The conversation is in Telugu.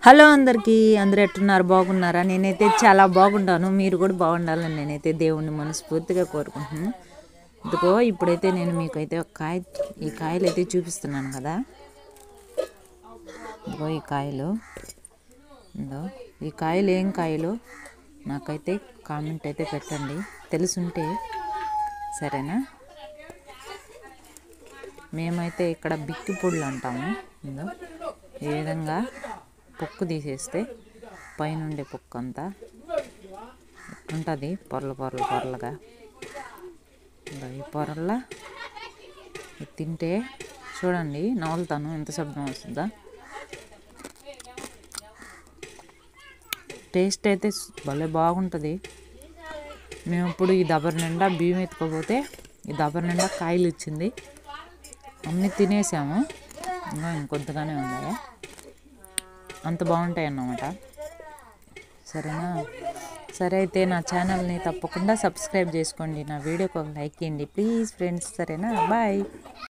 హలో అందరికీ, అందరూ ఎట్టున్నారు? బాగున్నారా? నేనైతే చాలా బాగుంటాను. మీరు కూడా బాగుండాలని నేనైతే దేవుణ్ణి మనస్ఫూర్తిగా కోరుకుంటున్నాను. ఇదిగో ఇప్పుడైతే నేను మీకైతే ఈ కాయలు అయితే చూపిస్తున్నాను కదా. ఇదిగో ఈ కాయలు, ఇదో ఈ కాయలు ఏం కాయలు నాకైతే కామెంట్ అయితే పెట్టండి, తెలుసుంటే. సరేనా? మేమైతే ఇక్కడ బిక్కి పొడులు అంటాము. ఇదో ఈ విధంగా పొక్కు తీసేస్తే పైనుండే పొక్కు అంతా ఉంటుంది, పొరలుగా. ఈ పొరల్లా తింటే చూడండి, నవ్వులుతాను, ఎంత శబ్దం వస్తుందా. టేస్ట్ అయితే భలే బాగుంటుంది. మేము ఇప్పుడు ఈ దబర్ నిండా బియ్యం ఎత్తుకోపోతే ఈ దబర్ నిండా కాయలు ఇచ్చింది, అన్నీ తినేసాము. ఇంకా ఇంకొద్దిగానే ఉన్నాయి, అంత బాగుంటాయి అన్నమాట. సరేనా? సరే అయితే నా ఛానల్ని తప్పకుండా సబ్స్క్రైబ్ చేసుకోండి, నా వీడియోకి ఒక లైక్ ఇవ్వండి ప్లీజ్ ఫ్రెండ్స్. సరేనా? బాయ్.